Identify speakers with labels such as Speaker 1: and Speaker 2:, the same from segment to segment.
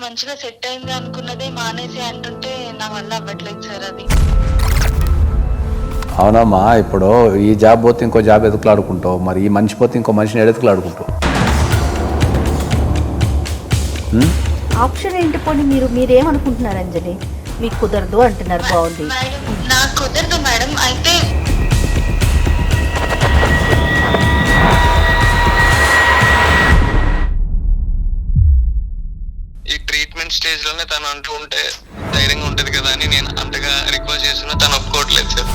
Speaker 1: మంచిగా సెట్ అయింది అనుకున్నదే మానేసి అంటుంటే నా వల్ల అవ్వట్లేదు సార్ అది.
Speaker 2: అవునమ్మా, ఇప్పుడు ఈ జాబ్ పోతే ఇంకో జాబ్ ఎదుకులాడుకుంటావు, మరి ఈ మనిషి పోతే ఇంకో మనిషిని ఎదుకులాడుకుంటావు.
Speaker 3: ఆప్షన్ ఏంటి? పోనీ మీరేమనుకుంటున్నారు అంజలి? మీకు కుదరదు అంటున్నారు. బాగుంది
Speaker 1: మేడం, నాకు కుదరదు మేడం. అయితే
Speaker 4: ఈ ట్రీట్మెంట్ స్టేజ్ లోనే తను అంటూ ఉంటే ధైర్యంగా ఉంటది కదా అని నేను అంతగా రిక్వెస్ట్ చేస్తున్నా, తను ఒప్పుకోవట్లేదు సార్.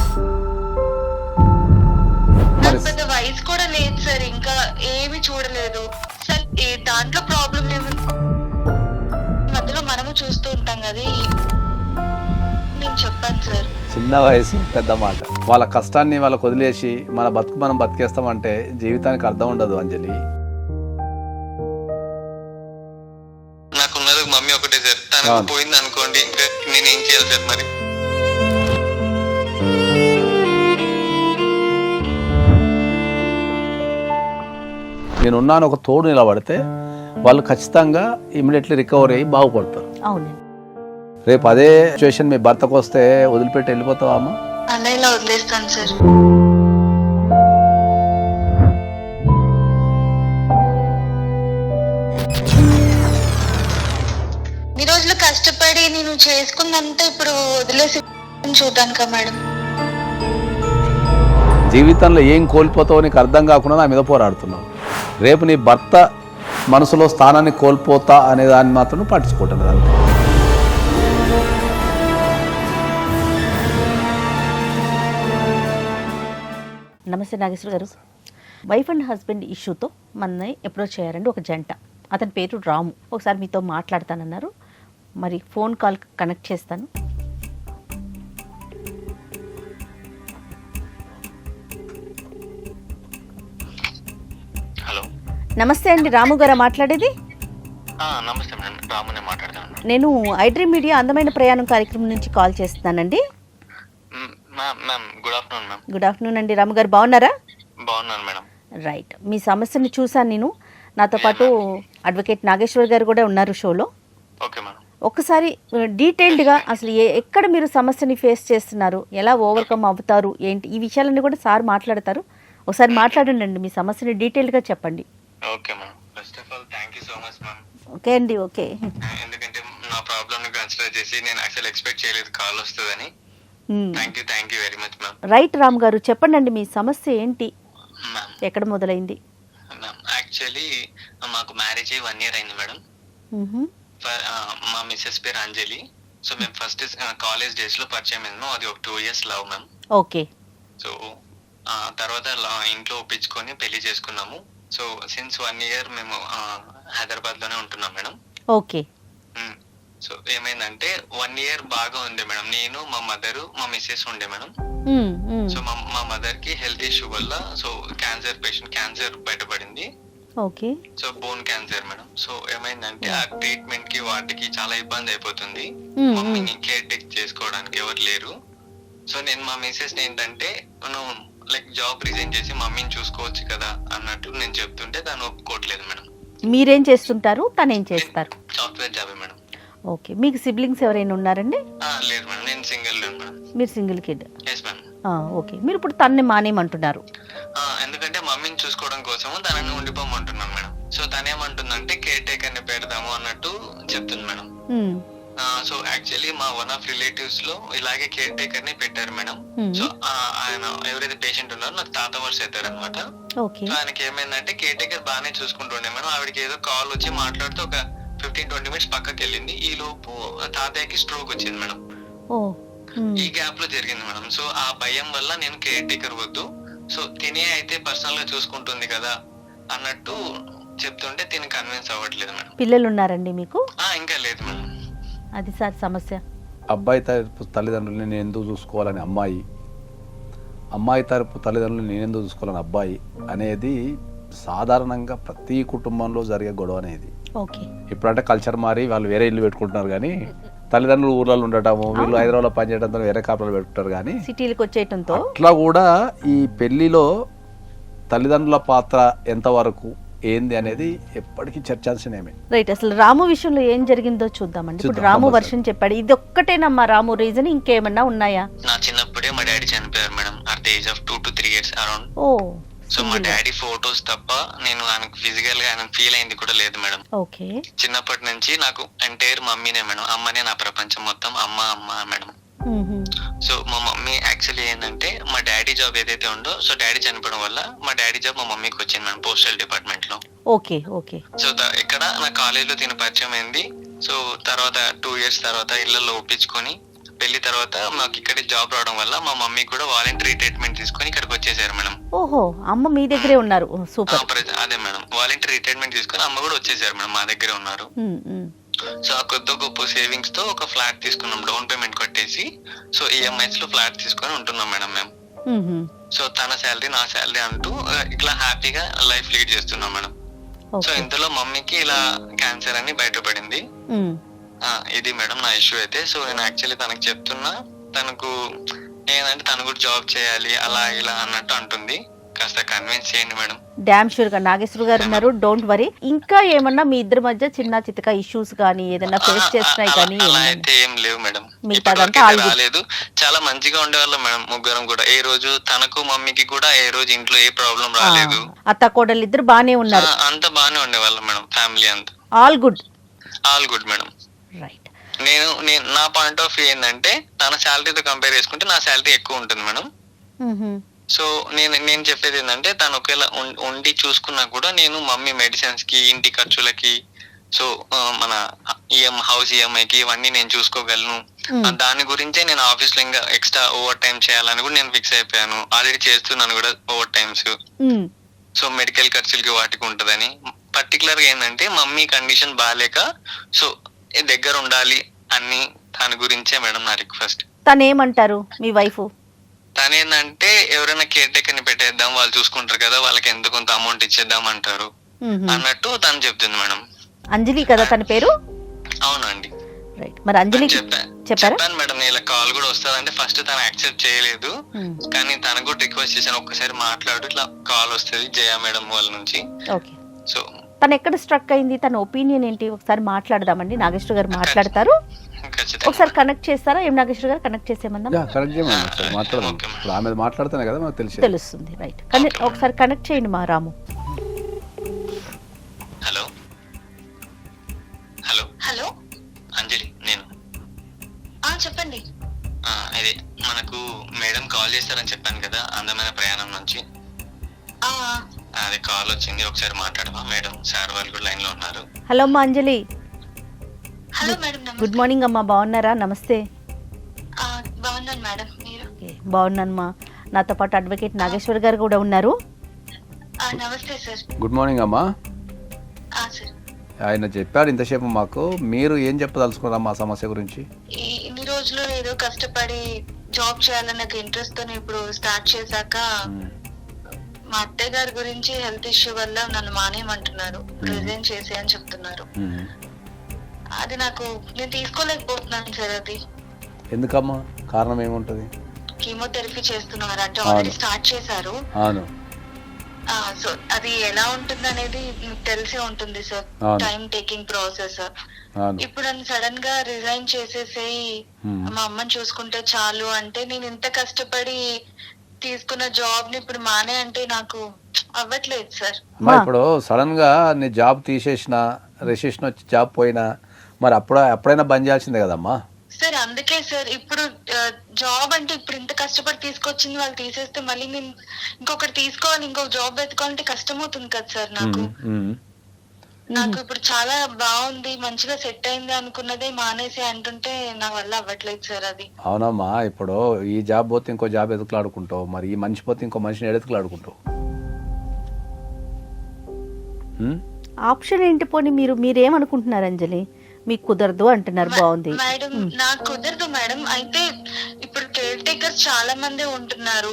Speaker 1: నాకు పెద్ద వయసు కూడా లేదు సార్, ఇంకా ఏమి చూడలేదు సార్. దాంట్లో ప్రాబ్లం ఏముంది? మధ్యలో మనము చూస్తూ ఉంటాం కదా. నేను చెప్పాను సార్.
Speaker 2: చిన్న వయసు పెద్ద మాట. వాళ్ళ కష్టాన్ని వాళ్ళకు వదిలేసి మన బతుకు మనం బతికేస్తామంటే జీవితానికి అర్థం ఉండదు అంజలి.
Speaker 4: నాకున్నది మమ్మీ ఒకటే సార్, తనకు పోయింది అనుకోండి ఇంకా నేను ఏం చేయాలి సార్? మరి
Speaker 2: నేనున్నాను ఒక తోడు నిలబడితే వాళ్ళు ఖచ్చితంగా ఇమీడియట్లీ రికవర్ అయ్యి బాగుపడతారు.
Speaker 3: అవునండి.
Speaker 2: రేపు అదే సిచ్యువేషన్ మీ భర్తకు వస్తే వదిలిపెట్టి వెళ్ళిపోతావా అమ్మా?
Speaker 1: అలా ఇలా వదిలేస్తాను సార్. ఈ రోజులు కష్టపడి నేను చేసుకుందంతా ఇప్పుడు వదిలేసి చూడ్డానికా మేడం?
Speaker 2: జీవితంలో ఏం కోల్పోతావో నీకు అర్థం కాకుండా నా మీద పోరాడుతున్నావు. రేపు నీ భర్త మనసులో స్థానాన్ని కోల్పోతా అనే దాన్ని మాత్రం పట్టించుకోవట్లేదు. అంతే.
Speaker 3: నమస్తే నాగేశ్వర గారు. వైఫ్ అండ్ హస్బెండ్ ఇష్యూతో మనని అప్రోచ్ అయ్యారండి ఒక జంట. అతని పేరు రాము. ఒకసారి మీతో మాట్లాడతానన్నారు. మరి ఫోన్ కాల్ కనెక్ట్ చేస్తాను.
Speaker 4: హలో,
Speaker 3: నమస్తే అండి, రాము గారా మాట్లాడేది?
Speaker 4: నమస్తే మేడం, రామునే మాట్లాడతాను.
Speaker 3: నేను ఐడ్రీమ్ మీడియా అందమైన ప్రయాణం కార్యక్రమం నుంచి కాల్ చేస్తున్నానండి.
Speaker 4: Ma'am good afternoon ma'am.
Speaker 3: Good afternoon అండి. రాము గారు బాగున్నారా?
Speaker 4: బాగున్నాను మేడం.
Speaker 3: రైట్, మీ సమస్యను చూశాను నేను. నాతో పాటు అడ్వకేట్ నాగేశ్వర్ గారు కూడా ఉన్నారు షోలో.
Speaker 4: Okay madam.
Speaker 3: ఒక్కసారి డీటెయిల్డ్గా అసలు ఎక్కడ మీరు సమస్యని ఫేస్ చేస్తున్నారు, ఎలా ఓవర్కమ్ అవుతారు, ఏంటి, ఈ విషయాలన్నీ కూడా సార్ మాట్లాడతారు. ఒకసారి మాట్లాడండి, మీ సమస్యని డీటెయిల్డ్గా చెప్పండి.
Speaker 4: Okay ma'am. First of all thank you so much ma'am.
Speaker 3: Okay అండి. ఓకే,
Speaker 4: ఎందుకంటే నా ప్రాబ్లమ్ని కన్సిడర్ చేసి నేను యాక్చువల్ ఎక్స్పెక్ట్ చేయలేదు కాల్ వస్తుందని. Thank you very much ma'am.
Speaker 3: Right Ram గారు, చెప్పండి మీ సమస్య ఏంటి,
Speaker 4: మ్యామ్
Speaker 3: ఎక్కడ మొదలైంది?
Speaker 4: మ్యామ్ యాక్చువల్లీ మాకు మ్యారేజ్ అయ్యి 1 year అయింది మేడం. మా మిస్సెస్ పేరు అంజలి. సో మేము ఫస్ట్ కాలేజ్ డేస్ లో పరిచయం అయింది. అది ఒక 2 years love ma'am.
Speaker 3: Okay.
Speaker 4: So తర్వాత ఇంట్లో ఒప్పించుకొని పెళ్లి చేసుకున్నాము. సో సిన్స్ 1 year మేము హైదరాబాద్ లోనే ఉంటున్నాం మేడం.
Speaker 3: ఓకే.
Speaker 4: సో ఏమైందంటే 1 year బాగా ఉంది మేడం. నేను, మా మదర్, మా మిస్సెస్ ఉండే మేడం. సో మా మదర్ కి హెల్త్ ఇష్యూ వల్ల సో క్యాన్సర్ బయటపడింది.
Speaker 3: Okay.
Speaker 4: So bone cancer madam. So ఏమైందంటే ఆ ట్రీట్మెంట్ కి వాటికి చాలా ఇబ్బంది అయిపోతుంది. మమ్మీని కేర్ టేక్ చేసుకోవడానికి ఎవరు లేరు. సో నేను మా మిస్సెస్ ఏంటంటే మనం లైక్ జాబ్ రిజైన్ చేసి మమ్మీని చూసుకోవచ్చు కదా అన్నట్టు నేను చెప్తుంటే తను ఒప్పుకోవట్లేదు మేడం.
Speaker 3: మీరేం చేస్తుంటారు, తను ఏం చేస్తారు?
Speaker 4: Software job madam.
Speaker 3: ఓకే. మీకు సిబ్లింగ్స్ ఎవరైనా ఉన్నారండి?
Speaker 4: లేదు మేడం, నేను సింగిల్ మేడం.
Speaker 3: మీరు single kid?
Speaker 4: Yes madam.
Speaker 3: Okay. మీరు ఇప్పుడు తనని మానేయమంటున్నారు?
Speaker 4: ఎందుకంటే మమ్మీని చూసుకోవడం కోసం తనని ఉండిపోమంటున్నాను మేడం. సో తనేమంటుందంటే కేర్ టేకర్ ని పెడదాము అన్నట్టు చెప్తుంది మేడం. సో యాక్చువల్లీ మా వన్ ఆఫ్ రిలేటివ్స్ లో ఇలాగే కేర్ టేకర్ ని పెట్టారు మేడం. సో ఆయన ఎవరైతే పేషెంట్ ఉన్నారో నాకు తాత వర్స్ అవుతారు అనమాట. సో ఆయనకి ఏమైందంటే కేర్ టేకర్ బాగానే చూసుకుంటుండే మేడం. ఆవిడకి ఏదో కాల్ వచ్చి మాట్లాడుతూ ఒక 15-20 minutes పక్కకి వెళ్ళింది. ఈ లోపు తాతయ్యకి స్ట్రోక్ వచ్చింది మేడం. ఈ గ్యాప్ లో జరిగింది మేడం. సో ఆ భయం వల్ల నేను కేర్ టేకర్ వద్దు, సో తినే అయితే పర్సనల్ గా చూసుకుంటుంది కదా అన్నట్టు చెప్తుంటే తిని కన్విన్స్ అవ్వట్లేదు మేడం.
Speaker 3: పిల్లలు ఉన్నారండి మీకు?
Speaker 4: ఇంకా లేదు మేడం.
Speaker 3: అది సార్ సమస్య.
Speaker 2: అబ్బాయి తరపు తల్లిదండ్రులని నేను ఎందుకు చూసుకోవాలని అమ్మాయి, అమ్మాయి తరపు తల్లిదండ్రులు నేను ఎందుకు చూసుకోవాలని అబ్బాయి అనేది సాధారణంగా ప్రతి కుటుంబంలో జరిగే గొడవ అనేది. ఇప్పుడంటే కల్చర్ మారి వాళ్ళు వేరే ఇల్లు పెట్టుకుంటున్నారు, కానీ తల్లిదండ్రులు ఊర్లలో ఉండటము, వీళ్ళు హైదరాబాద్లో పనిచేయడంతో వేరే కాపురాలు పెట్టుకుంటారు. కానీ
Speaker 3: సిటీలకు వచ్చేయటంతో
Speaker 2: అట్లా కూడా ఈ పెళ్లిలో తల్లిదండ్రుల పాత్ర ఎంతవరకు, ఏంది అనేది ఎప్పటికీ చర్చాల్సినమే.
Speaker 3: రైట్. అసలు రాము విషయంలో ఏం జరిగిందో చూద్దామండి. ఇప్పుడు
Speaker 2: చూద్దాం,
Speaker 3: రాము
Speaker 2: కంపల్సరీ.
Speaker 3: వర్షన్ చెప్పాడు, ఇది ఒక్కటేనమ్మా రాము రీజన్, ఇంకేమన్నా ఉన్నాయా?
Speaker 4: నా చిన్నప్పుడే మా డాడీ చనిపోయారు madam, at the age of 2 to 3 years around.
Speaker 3: Oh
Speaker 4: so మా డాడీ ఫోటోస్ తప్ప నేను ఆయనకు ఫిజికల్ గా ఆయన ఫీల్ అయింది కూడా లేదు మేడం.
Speaker 3: ఓకే.
Speaker 4: చిన్నప్పటి నుంచి నాకు ఎంటైర్ మమ్మీనే మేడం, అమ్మనే నా ప్రపంచం మొత్తం, అమ్మ అమ్మ మేడం. సో మా మమ్మీ యాక్చువల్లీ ఏంటంటే మా డాడీ జాబ్ ఏదైతే ఉందో, సో డాడీ చనిపోవడం వల్ల మా డాడీ జాబ్ మా మమ్మీకి వచ్చింది మేడం, పోస్టల్ డిపార్ట్మెంట్ లో.
Speaker 3: Okay okay.
Speaker 4: సో ఇక్కడ నా కాలేజ్ లో తిన పరిచయం అయింది. సో తర్వాత 2 years తర్వాత ఇళ్లలో ఒప్పించుకొని పెళ్లి తర్వాత మాకు ఇక్కడ జాబ్ రావడం వల్ల మా మమ్మీ కూడా వాలంటరీ ట్రీట్మెంట్ తీసుకొని ఇక్కడికి వచ్చేసారు మేడం.
Speaker 3: ఓహో, అమ్మ మీ దగ్గరే ఉన్నారు. సూపర్.
Speaker 4: అదే మేడం, వాలంటరీ ట్రీట్మెంట్ తీసుకొని అమ్మ కూడా వచ్చేసారు మేడం, మా దగ్గరే ఉన్నారు. సో ఆ కొత్త గొప్ప సేవింగ్స్ తో ఒక ఫ్లాట్ తీసుకున్నాం, డౌన్ పేమెంట్ కట్టేసి. సో ఈఎంఐస్ లో ఫ్లాట్ తీసుకొని ఉంటున్నాం మేడం మేము. సో తన శాలరీ నా శాలరీ అంటూ ఇట్లా హ్యాపీగా లైఫ్ లీడ్ చేస్తున్నాం మేడం. సో ఇంతలో మమ్మీకి ఇలా క్యాన్సర్ అని బయటపడింది. ఇది మేడం నా ఇష్యూ అయితే. సో నేను యాక్చువల్లీ తనకు చెప్తున్నా, తనకు ఏంటంటే తను కూడా జాబ్ చేయాలి అలా ఇలా అన్నట్టు అంటుంది. కాస్త కన్విన్స్ చేయండి మేడం.
Speaker 3: డామ్ షూర్ గా నాగేశ్వర గారు ఉన్నారు, డోంట్ వరీ. ఇంకా ఏమన్నా మీ ఇద్దరి మధ్య చిన్న చితక ఇష్యూస్ కానీ ఏదైనా ఫేస్ చేస్తున్నాయి కానీ?
Speaker 4: అలా అయితే ఏం లేవు మేడం,
Speaker 3: మిగతాదంతా
Speaker 4: రాలేదు. చాలా మంచిగా ఉండేవాళ్ళం మేడం ముగ్గురం కూడా. ఏ రోజు తనకు మమ్మీకి కూడా ఏ రోజు ఇంట్లో ఏ ప్రాబ్లం రాలేదు.
Speaker 3: అత్త కోడలు ఇద్దరు బానే ఉన్నారు,
Speaker 4: అంతా బానే ఉండేవాళ్ళం మేడం, ఫ్యామిలీ అంతా
Speaker 3: all good.
Speaker 4: All good madam.
Speaker 3: Right.
Speaker 4: నేను నా పాయింట్ ఆఫ్ వ్యూ ఏంటంటే తన శాలరీతో కంపేర్ చేసుకుంటే నా శాలరీ ఎక్కువ ఉంటుంది మేడం. సో నేను చెప్పేది ఏంటంటే తను ఒకవేళ ఉండి చూసుకున్నా కూడా నేను మమ్మీ మెడిసిన్స్ కి, ఇంటి ఖర్చులకి, సో మన హౌస్ ఈఎంఐకి ఇవన్నీ నేను చూసుకోగలను. దాని గురించే నేను ఆఫీస్ లో ఇంకా ఎక్స్ట్రా ఓవర్ టైం చేయాలని కూడా నేను ఫిక్స్ అయిపోయాను. ఆల్రెడీ చేస్తున్నాను కూడా ఓవర్ టైమ్స్. సో మెడికల్ ఖర్చులకి వాటికి ఉంటదని. పర్టికులర్ గా ఏంటంటే మమ్మీ కండిషన్ బాగాలేక సో దగ్గర ఉండాలి అని దాని గురించే మేడం నా రిక్వెస్ట్.
Speaker 3: తను ఏమంటారు మీ వైఫ్?
Speaker 4: తనేందంటే ఎవరైనా కేర్ టేకర్ ని పెట్టేద్దాం, వాళ్ళు చూసుకుంటారు కదా, వాళ్ళకి ఎంత కొంత అమౌంట్ ఇచ్చేద్దాం అంటారు అన్నట్టు తను చెప్తుంది మేడం.
Speaker 3: అంజలి కదా తన పేరు?
Speaker 4: అవునండి.
Speaker 3: రైట్. మరి అంజలి
Speaker 4: చెప్పాను మేడం, ఇలా కాల్ కూడా వస్తుందంటే ఫస్ట్ తను యాక్సెప్ట్ చేయలేదు. కానీ తనకు కూడా రిక్వెస్ట్ చేశాను, ఒక్కసారి మాట్లాడు, ఇట్లా కాల్ వస్తుంది జయ మేడం వాళ్ళ నుంచి.
Speaker 3: ఓకే.
Speaker 4: సో
Speaker 3: తను ఎక్కడ స్ట్రక్ అయింది, తన ఒపీనియన్ ఏంటి ఒకసారి మాట్లాడదామండి. నాగేశ్వర గారు మాట్లాడతారు, ఒకసారి కనెక్ట్ చేస్తారా? ఏం నాగేశ్వర గారు కనెక్ట్ చేసేమందా?
Speaker 2: కనెక్ట్ చేయమని మాట్లాడదాం. ఇప్పుడు ఆమె మాట్లాడుతున్నా కదా మనకు
Speaker 3: తెలుస్తుంది. రైట్. కానీ ఒకసారి కనెక్ట్ చేయండి మా రాము.
Speaker 4: హలో హలో
Speaker 1: హలో
Speaker 4: అంజలి, నేను
Speaker 1: చెప్పండి.
Speaker 4: అదే మనకు మేడం కాల్ చేస్తారని చెప్పాను కదా, అందమైన ప్రయాణం నుంచి. అదే కాల్ వచ్చింది, ఒకసారి మాట్లాడమా మేడం? సార్ వాళ్ళు కూడా లైన్ లో ఉన్నారు.
Speaker 3: హలో అమ్మా Anjali.
Speaker 1: Hello madam.
Speaker 3: Good morning అమ్మా, బాగున్నారా? నమస్తే.
Speaker 1: బాగున్నాను మేడం, మీరు?
Speaker 3: బాగున్నానమ్మా. నాతో పాటు అడ్వకేట్ నాగేశ్వర్ గారు కూడా ఉన్నారు.
Speaker 1: నమస్తే సార్.
Speaker 2: గుడ్ మార్నింగ్ అమ్మా.
Speaker 1: సార్
Speaker 2: ఆయన చెప్పారు ఇంతసేపు మాకు, మీరు ఏం చెప్పదలుచుకున్నారమ్మా ఆ సమస్య గురించి?
Speaker 1: ఇన్ని రోజులు ఏదో కష్టపడి జాబ్ చేయాలన్న ఇంట్రెస్ట్ తో ఇప్పుడు స్టార్ట్ చేశాక మా అత్తయ్య గారి గురించి హెల్త్ ఇష్యూ వల్ల నన్ను మానేయమంటున్నారు, రిజైన్ చేసి అని చెప్తున్నారు. అది నాకు నేను తీసుకోలేకపోతున్నాను సార్. అది
Speaker 2: ఎందుకమ్మా? కారణం ఏముంటది?
Speaker 1: కీమోథెరపీ చేస్తున్నారు అంటే ఆల్రెడీ స్టార్ట్ చేశారు.
Speaker 2: అవును.
Speaker 1: సో అది ఎలా ఉంటుంది అనేది మీకు తెలిసే ఉంటుంది సార్, టైం టేకింగ్ ప్రాసెస్. ఇప్పుడు నన్ను సడన్ గా రిజైన్ చేసేసి మా అమ్మని చూసుకుంటే చాలు అంటే, నేను ఇంత కష్టపడి తీసుకున్న జాబ్ ని ఇప్పుడు మానే అంటే నాకు అవ్వట్లేదు సార్.
Speaker 2: ఇప్పుడు సడన్ గా నీ జాబ్ తీసేసిన, రెసిషన్ వచ్చి జాబ్ పోయినా మరి అప్పుడైనా బంద్ చేయాల్సిందే కదమ్మా
Speaker 1: సార్. అందుకే సార్ ఇప్పుడు జాబ్ అంటే ఇప్పుడు ఇంత కష్టపడి తీసుకొచ్చింది వాళ్ళు తీసేస్తే మళ్ళీ నేను ఇంకొకటి తీసుకోవాలి, ఇంకొక జాబ్ వెతుకోవాలంటే కష్టం అవుతుంది కదా సార్. నాకు ఇప్పుడు చాలా బాగుంది, మంచిగా సెట్ అయింది అనుకున్నదే మానేసి అంటుంటే నా వల్ల అవ్వట్లేదు సార్ అది.
Speaker 2: అవునమ్మా, ఇప్పుడు ఈ జాబ్ పోతే ఇంకో జాబ్ ఎదుకులాడుకుంటావు, మరి ఈ మనిషి పోతే ఇంకో మనిషిని ఎదుకులాడుకుంటావు.
Speaker 3: ఆప్షన్ ఏంటి? పోనీ మీరేమనుకుంటున్నారు అంజలి? మీకు కుదరదు అంటున్నారు, బాగుంది
Speaker 1: మేడం. నాకు కుదరదు మేడం. అయితే ఇప్పుడు కేర్ టేకర్స్ చాలా మంది ఉంటున్నారు.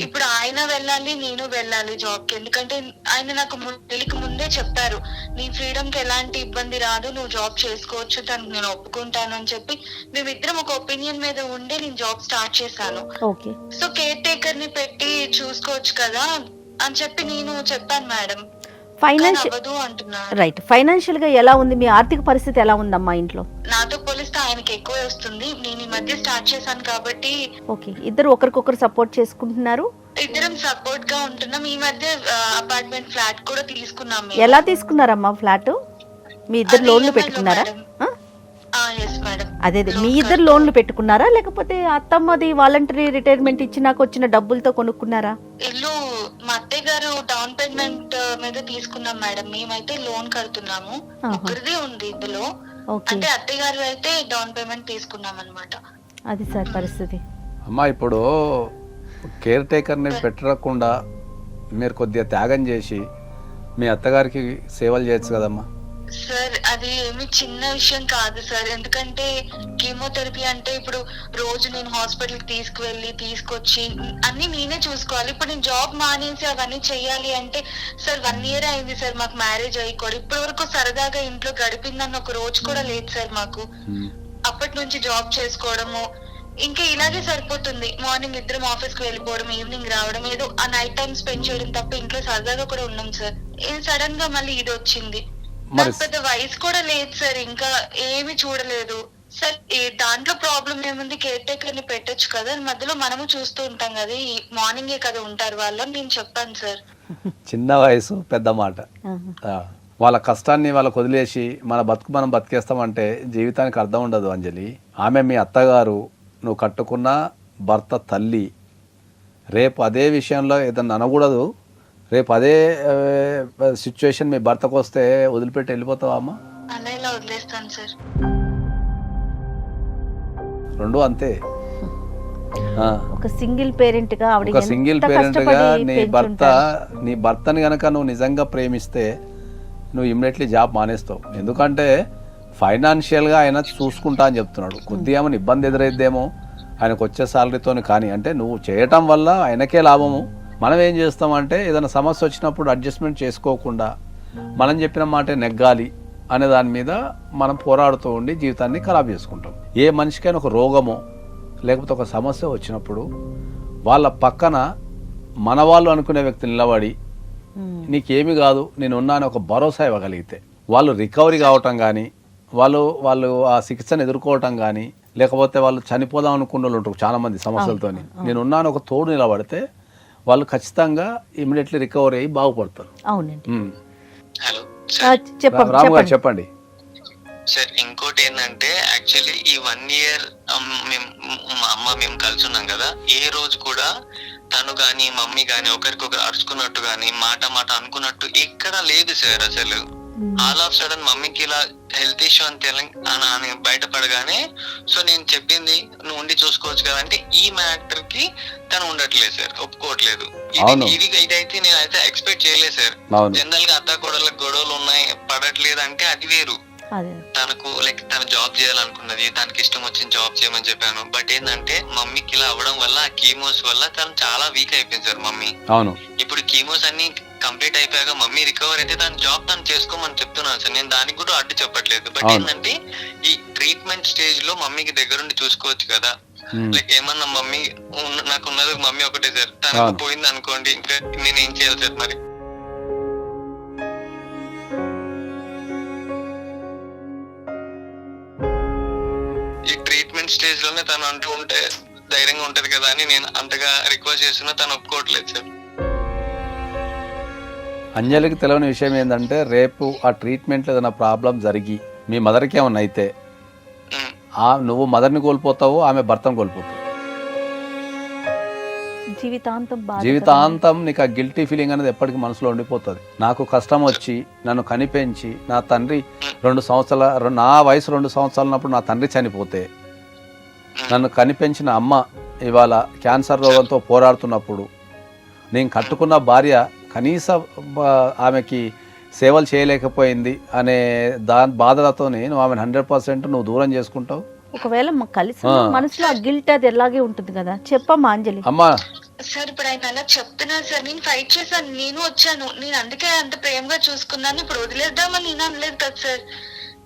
Speaker 1: ఇప్పుడు ఆయన వెళ్ళాలి, నేను వెళ్ళాలి జాబ్ కి. ఎందుకంటే ఆయన నాకు పెళ్లికి ముందే చెప్పారు, నీ ఫ్రీడమ్ కి ఎలాంటి ఇబ్బంది రాదు, నువ్వు జాబ్ చేసుకోవచ్చు, దానికి నేను ఒప్పుకుంటాను అని చెప్పి మేమిద్దరం ఒక ఒపీనియన్ మీద ఉండే నేను జాబ్ స్టార్ట్ చేశాను. సో కేర్ టేకర్ ని పెట్టి చూసుకోవచ్చు కదా అని చెప్పి నేను చెప్పాను మేడం.
Speaker 3: ఫైనాన్షియల్
Speaker 1: అవ్వదు అంటున్నారు.
Speaker 3: రైట్, ఫైనాన్షియల్ గా ఎలా ఉంది, మీ ఆర్థిక పరిస్థితి ఎలా ఉందమ్మా ఇంట్లో?
Speaker 1: నాతో పోలిస్తే ఆయనకి ఎక్కువ వస్తుంది. నేను ఈ మధ్య స్టార్ట్ చేశాను కాబట్టి
Speaker 3: ఓకే, ఇద్దరు ఒకరికొకరు సపోర్ట్ చేసుకుంటున్నారు.
Speaker 1: ఇద్దరం సపోర్ట్ గా ఉంటున్నాం. ఈ మధ్య అపార్ట్మెంట్ ఫ్లాట్ కూడా తీసుకున్నాం మేము.
Speaker 3: ఎలా తీసుకున్నారమ్మా ఫ్లాట్? మీ ఇద్దరు
Speaker 1: అది
Speaker 3: లోన్లు
Speaker 1: EMI లో
Speaker 3: పెట్టుకున్నారా?
Speaker 1: మేడం.
Speaker 3: ఆ?
Speaker 1: Yes madam.
Speaker 3: అదే మీ ఇద్దరు లోన్లు పెట్టుకున్నారా, లేకపోతే అత్తమ్మది వాలంటరీ రిటైర్మెంట్ ఇచ్చి నాకు వచ్చిన డబ్బులతో కొనుక్కున్నారా?
Speaker 1: ఇల్లు మా అత్తయ్య గారు డౌన్ పేమెంట్ మీద తీసుకున్నాం మేడం. మేమైతే లోన్ కడుతున్నాము. ముగ్గురిది ఉంది ఇందులో.
Speaker 3: ఓకే,
Speaker 1: అంటే అత్తయ్య గారు అయితే డౌన్ పేమెంట్ తీసుకున్నాం అన్నమాట.
Speaker 3: అది సార్ పరిస్థితి.
Speaker 2: అమ్మా ఇప్పుడు కేర్ టేకర్ని పెట్టకుండా మీరు కొద్దిగా త్యాగం చేసి మీ అత్తగారికి సేవలు చేయొచ్చు కదమ్మా.
Speaker 1: సార్ అది ఏమి చిన్న విషయం కాదు సార్. ఎందుకంటే కీమోథెరపీ అంటే ఇప్పుడు రోజు నేను హాస్పిటల్ కి తీసుకువెళ్ళి తీసుకొచ్చి అన్ని నేనే చూసుకోవాలి. ఇప్పుడు నేను జాబ్ మానేసి అవన్నీ చెయ్యాలి అంటే సార్ 1 year అయింది సార్ మాకు మ్యారేజ్ అయ్యి కూడా. ఇప్పటి వరకు సరదాగా ఇంట్లో గడిపిందన్న ఒక రోజు కూడా లేదు సార్ మాకు. అప్పటి నుంచి జాబ్ చేసుకోవడము ఇంకా ఇలాగే సరిపోతుంది. మార్నింగ్ ఇద్దరం ఆఫీస్ కి వెళ్ళిపోవడం, ఈవినింగ్ రావడం, ఏదో ఆ నైట్ టైం స్పెండ్ చేయడం తప్ప ఇంట్లో సరదాగా కూడా ఉన్నాం సార్. సడన్ గా మళ్ళీ ఇది వచ్చింది. నాకు పెద్ద వయసు కూడా లేదు సార్, ఇంకా ఏమి చూడలేదు సార్. దాంట్లో ప్రాబ్లం ఏముంది, కేర్ టేకర్ ని పెట్టొచ్చు కదా, మధ్యలో మనము చూస్తూ ఉంటాం కదా, ఈ మార్నింగే కదా ఉంటారు వాళ్ళు, నేను చెప్పాను సార్.
Speaker 2: చిన్న వయసు పెద్ద మాట. వాళ్ళ కష్టాన్ని వాళ్ళకు వదిలేసి మన బతుకు మనం బతికేస్తామంటే జీవితానికి అర్థం ఉండదు అంజలి. ఆమె మీ అత్తగారు, నువ్వు కట్టుకున్న భర్త తల్లి. రేపు అదే విషయంలో ఏదన్నా అనకూడదు, రేపు అదే సిచ్యువేషన్ మీ భర్తకు వస్తే వదిలిపెట్టి వెళ్ళిపోతావా అమ్మా?
Speaker 1: అలా ఇలా వదిలేస్తాను సార్.
Speaker 3: ఒక సింగిల్ పేరెంట్ గా
Speaker 2: ఒక సింగిల్ పేరెంట్ గా నీ భర్తని గనక నువ్వు నిజంగా ప్రేమిస్తే నువ్వు ఇమ్మీడియట్లీ జాబ్ మానేస్తావు. ఎందుకంటే ఫైనాన్షియల్గా ఆయన చూసుకుంటా అని చెప్తున్నాడు. కొద్దిగా ఏమైనా ఇబ్బంది ఎదురైద్దేమో ఆయనకు వచ్చే శాలరీతోని, కానీ అంటే నువ్వు చేయటం వల్ల ఆయనకే లాభము. మనం ఏం చేస్తామంటే ఏదైనా సమస్య వచ్చినప్పుడు అడ్జస్ట్మెంట్ చేసుకోకుండా మనం చెప్పిన మాటే నెగ్గాలి అనే దాని మీద మనం పోరాడుతూ ఉండి జీవితాన్ని ఖరాబ్ చేసుకుంటాం. ఏ మనిషికైనా ఒక రోగమో లేకపోతే ఒక సమస్య వచ్చినప్పుడు వాళ్ళ పక్కన మన వాళ్ళు అనుకునే వ్యక్తి నిలబడి నీకేమి కాదు నేను ఉన్నాను ఒక భరోసా ఇవ్వగలిగితే వాళ్ళు రికవరీ కావటం కానీ, వాళ్ళు ఆ చికిత్సను ఎదుర్కోవటం కానీ, లేకపోతే వాళ్ళు చనిపోదాం అనుకున్న వాళ్ళు ఉంటారు చాలా మంది సమస్యలతోని, నేను ఉన్నాను ఒక తోడు నిలబడితే వాళ్ళు ఖచ్చితంగా ఇమీడియట్లీ రికవరీ అయ్యి బాగుపడతారు.
Speaker 3: అవునండి.
Speaker 4: హలో
Speaker 2: రాము గారు చెప్పండి
Speaker 4: సార్. ఇంకోటి ఏంటంటే యాక్చువల్లీ ఈ 1 year మా అమ్మ మేము కలిసి ఉన్నాం కదా, ఏ రోజు కూడా తను గాని మమ్మీ గాని ఒకరికొకరు అరుచుకున్నట్టు గాని మాట అనుకున్నట్టు ఎక్కడ లేదు సార్ అసలు. ఆల్ ఆఫ్ సడన్ మమ్మీకి ఇలా హెల్త్ ఇష్యూ అని బయటపడగానే సో నేను చెప్పింది నువ్వు ఉండి చూసుకోవచ్చు కదా అంటే ఈ మ్యాటర్ కి తను ఉండట్లేదు సార్, ఒప్పుకోవట్లేదు. ఇదైతే నేనైతే ఎక్స్పెక్ట్ చేయలేదు సార్. జనరల్ గా అత్త కోడళ్ళకి గొడవలు ఉన్నాయి, పడట్లేదు అంటే అది వేరు. తనకు లైక్ తను జాబ్ చేయాలనుకున్నది, తనకి ఇష్టం వచ్చిన జాబ్ చేయమని చెప్పాను. బట్ ఏంటంటే మమ్మీకి ఇలా అవ్వడం వల్ల ఆ కీమోస్ వల్ల తను చాలా వీక్ అయిపోయింది సార్ మమ్మీ.
Speaker 2: అవును,
Speaker 4: ఇప్పుడు కీమోస్ అన్ని కంప్లీట్ అయిపోయాక మమ్మీ రికవర్ అయితే తన జాబ్ తను చేసుకోమని చెప్తున్నాను సార్. నేను దానికి కూడా అడ్డు చెప్పట్లేదు. బట్ ఏంటంటే ఈ ట్రీట్మెంట్ స్టేజ్ లో మమ్మీకి దగ్గరుండి చూసుకోవచ్చు కదా. లైక్ ఏమన్నా మమ్మీ నాకు ఉన్నది మమ్మీ ఒకటే సార్, తనకు పోయింది అనుకోండి ఇంకా నేను ఏం చేయాలి సార్ మరి? ఈ ట్రీట్మెంట్ స్టేజ్ లోనే తను అంటూ ఉంటే ధైర్యంగా ఉంటది కదా అని నేను అంతగా రిక్వెస్ట్ చేస్తున్నా, తను ఒప్పుకోవట్లేదు సార్.
Speaker 2: అంజలికి తెలియని విషయం ఏంటంటే రేపు ఆ ట్రీట్మెంట్లో ఏదైనా ప్రాబ్లం జరిగి మీ మదర్కి ఏమన్నా అయితే నువ్వు మదర్ని కోల్పోతావు, ఆమె భర్తను కోల్పోతావు. జీవితాంతం నీకు ఆ గిల్టీ ఫీలింగ్ అనేది ఎప్పటికీ మనసులో ఉండిపోతుంది. నాకు కష్టం వచ్చి నన్ను కనిపెంచి నా తండ్రి నా వయసు 2 సంవత్సరాలు ఉన్నప్పుడు నా తండ్రి చనిపోతే నన్ను కనిపెంచిన అమ్మ ఇవాళ క్యాన్సర్ రోగంతో పోరాడుతున్నప్పుడు నేను కట్టుకున్న భార్య కనీసం ఆమెకి సేవలు చేయలేకపోయింది అనే బాధలతోనే నువ్వు ఆమెను 100% నువ్వు దూరం చేసుకుంటావు.
Speaker 3: ఒకవేళ కలిసి మనసులో ఆ గిల్ట్ అది ఎలాగే ఉంటుంది కదా. చెప్పమ్మా అంజలి.
Speaker 2: అమ్మా
Speaker 1: సార్ ఇప్పుడు ఆయన అలా చెప్తున్నా సార్, నేను ఫైట్ చేశాను, నేను వచ్చాను, నేను అందుకే అంత ప్రేమగా చూసుకున్నాను. ఇప్పుడు వదిలేద్దామని నేను అనలేదు కదా సార్.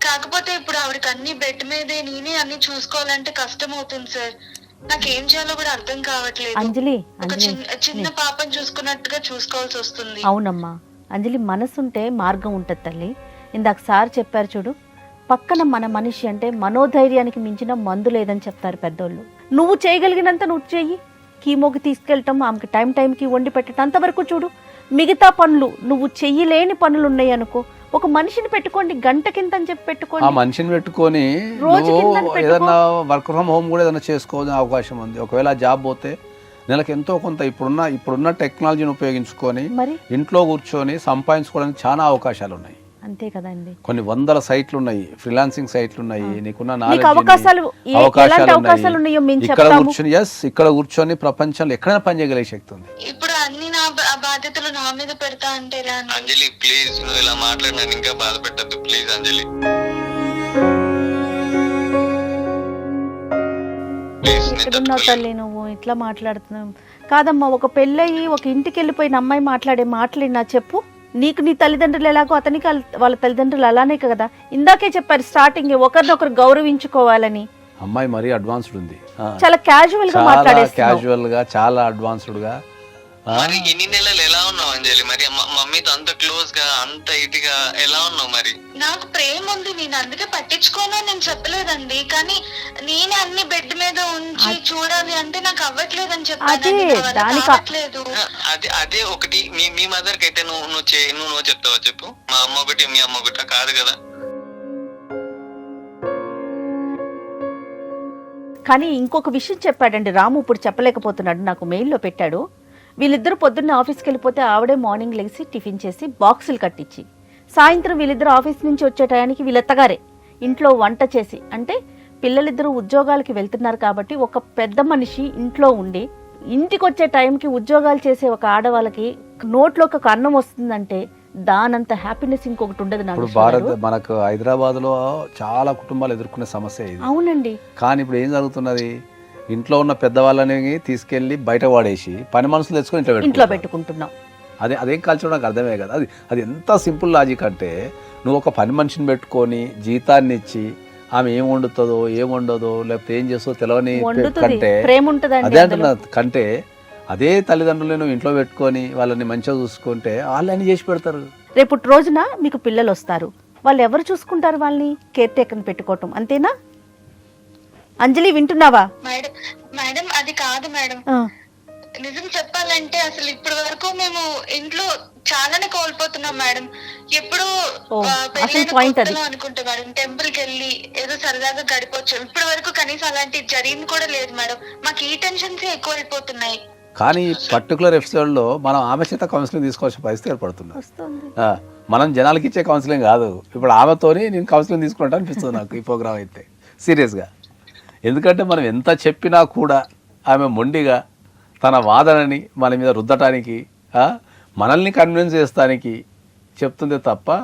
Speaker 1: కాకపోతే ఇప్పుడు ఆవిడకి అన్ని బెడ్ మీదే నేనే అన్ని చూసుకోవాలంటే కష్టం అవుతుంది సార్. నాకేం చేయాలో కూడా అర్థం కావట్లేదు.
Speaker 3: అంజలి
Speaker 1: ఒక చిన్న పాపని చూసుకున్నట్టుగా చూసుకోవాల్సి వస్తుంది.
Speaker 3: అవునమ్మా, అంజలి మనసుంటే మార్గం ఉంటుంది తల్లి. ఇందాక సార్ చెప్పారు చూడు, పక్కన మన మనిషి అంటే మనోధైర్యానికి మించిన మందు లేదని చెప్తారు పెద్దోళ్ళు. నువ్వు చేయగలిగినంత నువ్వు చెయ్యి. కీమోకి తీసుకెళ్ళటం, ఆమెకి టైంకి వండి పెట్టడం అంతవరకు చూడు. మిగతా పనులు నువ్వు చెయ్యలేని పనులు ఉన్నాయి అనుకో, ఒక మనిషిని పెట్టుకోండి, గంట కింద అని చెప్పి పెట్టుకోండి.
Speaker 2: ఆ మనిషిని పెట్టుకొని
Speaker 3: రోజు కింద
Speaker 2: నువ్వు ఏదన్నా వర్క్ ఫ్రమ్ హోమ్ కూడా ఏదైనా చేసుకోవాల్సిన అవకాశం ఉంది. ఒకవేళ జాబ్ పోతే నెలకు ఎంతో కొంత ఇప్పుడున్న టెక్నాలజీని ఉపయోగించుకొని
Speaker 3: మరి
Speaker 2: ఇంట్లో కూర్చొని సంపాదించుకోవడానికి చాలా అవకాశాలు ఉన్నాయి.
Speaker 3: అంతే కదండి.
Speaker 2: కొన్ని వందల సైట్లు ఉన్నాయి, ఫ్రీలాన్సింగ్ సైట్లు ఉన్నాయి. నీకున్న
Speaker 3: నీకు అవకాశాలు ఎలాంటి అవకాశాలు ఉన్నాయో మేము
Speaker 2: ఇక్కడ
Speaker 3: చెప్తాము.
Speaker 2: కూర్చొని ఇక్కడ కూర్చొని ప్రపంచంలో ఎక్కడైనా పని చేయగలిగే శక్తి ఉంది.
Speaker 1: ఇప్పుడు అన్ని నా బాధ్యతలు నా మీద పెడతా అంటే ఎలా అండి?
Speaker 4: అంజలి ప్లీజ్, నువ్వు ఇలా మాట్లాడినాను ఇంకా బాధ పెట్టద్దు ప్లీజ్ అంజలి. ప్లీజ్
Speaker 3: ఎక్కడున్నావు తల్లి నువ్వు ఇట్లా మాట్లాడుతున్నావు? కాదమ్మా, ఒక పెళ్ళయి ఒక ఇంటికి వెళ్ళిపోయిన అమ్మాయి మాట్లాడే మాటలు నా చెప్పు. నీకు నీ తల్లిదండ్రులు ఎలాగో అతనికి వాళ్ళ తల్లిదండ్రులు అలానే కదా. ఇందాకే చెప్పారు స్టార్టింగ్, ఒకరినొకరు గౌరవించుకోవాలని.
Speaker 2: అమ్మాయి మరీ అడ్వాన్స్డ్ ఉంది,
Speaker 3: చాలా క్యాజువల్ గా మాట్లాడేస్తున్నావు.
Speaker 2: క్యాజువల్ గా, చాలా అడ్వాన్స్డ్ గా.
Speaker 4: మరి ఇన్ని నెలలు ఎలా ఉన్నావు అంజలి? మరి మమ్మీతో అంత క్లోజ్ గా అంత ఇదిగా ఎలా ఉన్నావు? మరి
Speaker 1: నాకు ప్రేమ ఉంది, నేను అందుకే పట్టించుకోను అని నేను చెప్పలేదండి. కానీ నేనే అన్ని బెడ్ మీద ఉంచి చూడాలి అంటే నాకు అవ్వట్లేదని చెప్పలేదు.
Speaker 4: అదే ఒకటి మీ మదర్ కి అయితే నువ్వు చెప్తావా చెప్పు? మా అమ్మ ఒకటి మీ అమ్మ ఒకటి కాదు కదా.
Speaker 3: కానీ ఇంకొక విషయం చెప్పాడండి రాము, ఇప్పుడు చెప్పలేకపోతున్నాడు, నాకు మెయిల్లో పెట్టాడు. వీళ్ళిద్దరు పొద్దున్నే ఆఫీస్కి వెళ్ళిపోతే ఆవిడే మార్నింగ్ లేచి టిఫిన్ చేసి బాక్సులు కట్టించి, సాయంత్రం వీళ్ళిద్దరు ఆఫీస్ నుంచి వచ్చే టయానికి వీళ్ళెత్తగారే ఇంట్లో వంట చేసి, అంటే పిల్లలిద్దరూ ఉద్యోగాలకి వెళ్తున్నారు కాబట్టి ఒక పెద్ద మనిషి ఇంట్లో ఉండి ఇంటికి వచ్చే టైంకి ఉద్యోగాలు చేసే ఒక ఆడవాళ్ళకి నోట్లోకి ఒక అన్నం వస్తుందంటే దానంత హ్యాపీనెస్ ఇంకొకటి ఉండదు.
Speaker 2: ఇప్పుడు మనకు హైదరాబాద్ లో చాలా కుటుంబాలు ఎదుర్కొనే సమస్య ఇది.
Speaker 3: అవునండి.
Speaker 2: కానీ ఇప్పుడు ఏం జరుగుతున్నది, ఇంట్లో ఉన్న పెద్దవాళ్ళని తీసుకెళ్లి బయట వాడేసి పని మనుషులు తెచ్చుకొని ఇంట్లో పెట్టుకుంటున్నాం. అదేం కల్చర్ నాకు అర్థమే కదా. అది ఎంత సింపుల్ లాజిక్ అంటే, నువ్వు ఒక పని మనిషిని పెట్టుకొని జీతాన్ని ఇచ్చి ఆమె ఏం వండుతుందో ఏం వండదో లేకపోతే ఏం చేస్తుందో తెలియని కంటే, అదే అంటున్నా, కంటే అదే తల్లిదండ్రులు నువ్వు ఇంట్లో పెట్టుకొని వాళ్ళని మంచిగా చూసుకుంటే వాళ్ళు అన్ని చేసి పెడతారు.
Speaker 3: రేపటి రోజున మీకు పిల్లలు వస్తారు, వాళ్ళు ఎవరు చూసుకుంటారు? వాళ్ళని కేర్ టేకర్ పెట్టుకోవటం అంతేనా? అంజలి వింటున్నావా?
Speaker 1: మేడం అది కాదు మేడం, నిజం చెప్పాలంటే అసలు ఇప్పటి వరకు మేము ఇంట్లో చాలానే కోల్పోతున్నాం మేడం. ఎప్పుడు అనుకుంటా మేడం, టెంపుల్ కి వెళ్ళి ఏదో సరదాగా గడిపొచ్చు. ఇప్పటి వరకు కనీసం అలాంటి జరిగింది కూడా లేదు మేడం. మాకు ఈ టెన్షన్స్ ఎక్కువ అయిపోతున్నాయి.
Speaker 2: కానీ పర్టికులర్ ఎపిసోడ్ లో మనం ఆమె చేత కౌన్సిలింగ్ తీసుకోవాల్సిన పరిస్థితి ఏర్పడుతుంది. మనం జనాలకి ఇచ్చే కౌన్సిలింగ్ కాదు, ఇప్పుడు ఆమెతోని నేను కౌన్సిలింగ్ తీసుకుంటా అనిపిస్తుంది నాకు ఈ ప్రోగ్రామ్ అయితే సీరియస్గా. ఎందుకంటే మనం ఎంత చెప్పినా కూడా ఆమె మొండిగా తన వాదనని మన మీద రుద్దటానికి, మనల్ని కన్విన్స్ చేస్తానికి చెప్తుంది తప్ప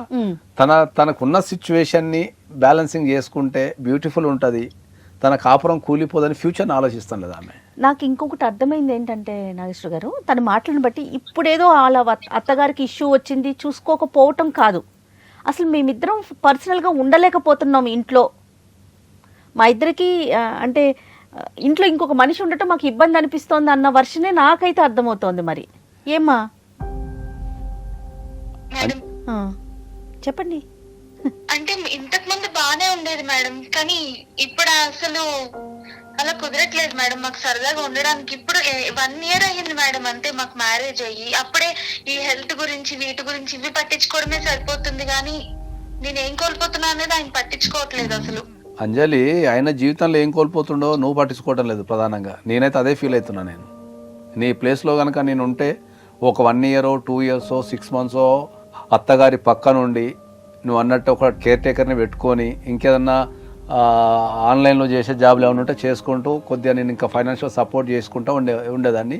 Speaker 2: తనకున్న సిచ్యువేషన్ని బ్యాలెన్సింగ్ చేసుకుంటే బ్యూటిఫుల్ ఉంటుంది, తన కాపురం కూలిపోదని ఫ్యూచర్ని ఆలోచిస్తాం లేదా ఆమె.
Speaker 3: నాకు ఇంకొకటి అర్థమైంది ఏంటంటే నాగేశ్వర గారు, తన మాటలను బట్టి ఇప్పుడేదో వాళ్ళ అత్తగారికి ఇష్యూ వచ్చింది చూసుకోకపోవటం కాదు, అసలు మేమిద్దరం పర్సనల్గా ఉండలేకపోతున్నాం ఇంట్లో, మా ఇద్దరికి అంటే ఇంట్లో ఇంకొక మనిషి ఉండటం మాకు ఇబ్బంది అనిపిస్తోంది అన్న వర్షనే నాకైతే అర్థమవుతోంది. మరి ఏమ్మా చెప్పండి.
Speaker 1: అంటే ఇంతకు ముందు బాగానే ఉండేది మేడం, కానీ ఇప్పుడు అసలు అలా కుదరట్లేదు మేడం మాకు సరదాగా ఉండడానికి. ఇప్పుడు 1 year అయ్యింది మేడం అంతే మాకు మ్యారేజ్ అయ్యి. అప్పుడే ఈ హెల్త్ గురించి వీటి గురించి ఇవి పట్టించుకోవడమే సరిపోతుంది, కానీ నేను ఏం కోల్పోతున్నా అనేది ఆయన పట్టించుకోవట్లేదు అసలు.
Speaker 2: అంజలి, ఆయన జీవితంలో ఏం కోల్పోతుండో నువ్వు పట్టించుకోవటం లేదు ప్రధానంగా. నేనైతే అదే ఫీల్ అవుతున్నా. నేను నీ ప్లేస్లో కనుక నేను ఉంటే ఒక 1 year 2 years 6 months అత్తగారి పక్క నుండి నువ్వు అన్నట్టు ఒక కేర్ టేకర్ని పెట్టుకొని ఇంకేదన్నా ఆన్లైన్లో చేసే జాబ్లు ఏమైనా ఉంటే చేసుకుంటూ కొద్దిగా నేను ఇంకా ఫైనాన్షియల్ సపోర్ట్ చేసుకుంటూ ఉండేదాన్ని.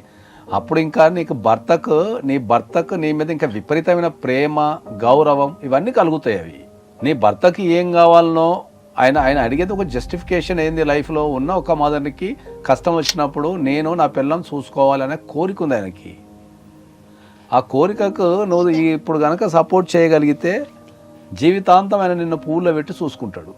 Speaker 2: అప్పుడు ఇంకా నీ భర్తకు నీ మీద ఇంకా విపరీతమైన ప్రేమ, గౌరవం ఇవన్నీ కలుగుతాయి. అవి నీ భర్తకి ఏం కావాలనో ఆయన అడిగేది ఒక జస్టిఫికేషన్ ఏంది, లైఫ్లో ఉన్న ఒక మదర్కి కష్టం వచ్చినప్పుడు నేను నా పిల్లని చూసుకోవాలనే కోరిక ఉంది ఆయనకి. ఆ కోరికకు నువ్వు ఇప్పుడు కనుక సపోర్ట్ చేయగలిగితే జీవితాంతం ఆయన నిన్ను పూల్లో పెట్టి చూసుకుంటాడు.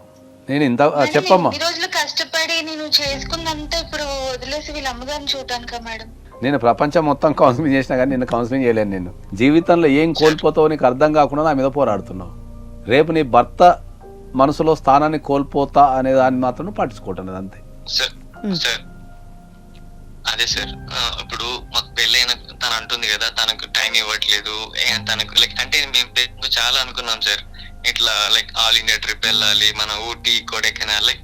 Speaker 2: నేను ఇంత చెప్పమ్మా,
Speaker 1: ఈ రోజులు కష్టపడి నేను చేసుకున్నంత ఇప్పుడు వదిలేసి వీళ్ళ అమ్మగారిని చూడటానికా మేడం?
Speaker 2: నేను ప్రపంచం మొత్తం కౌన్సిలింగ్ చేసినా కానీ నిన్ను కౌన్సిలింగ్ చేయలేను. నేను జీవితంలో ఏం కోల్పోతావో నీకు అర్థం కాకుండా నా మీద పోరాడుతున్నావు. రేపు నీ భర్త మనసులో స్థానాన్ని కోల్పోతా అనే దాన్ని మాత్రం నువ్వు పట్టించుకోవటం అంతే.
Speaker 4: సార్ అదే సార్, ఇప్పుడు మాకు పెళ్ళైన తను అంటుంది కదా తనకు టైం ఇవ్వట్లేదు, తనకు లైక్ అంటే మేము చాలా అనుకున్నాం సార్, ఇట్లా లైక్ ఆల్ ఇండియా ట్రిప్ వెళ్ళాలి, మన ఊటీ కొడైకెనాల్ లైక్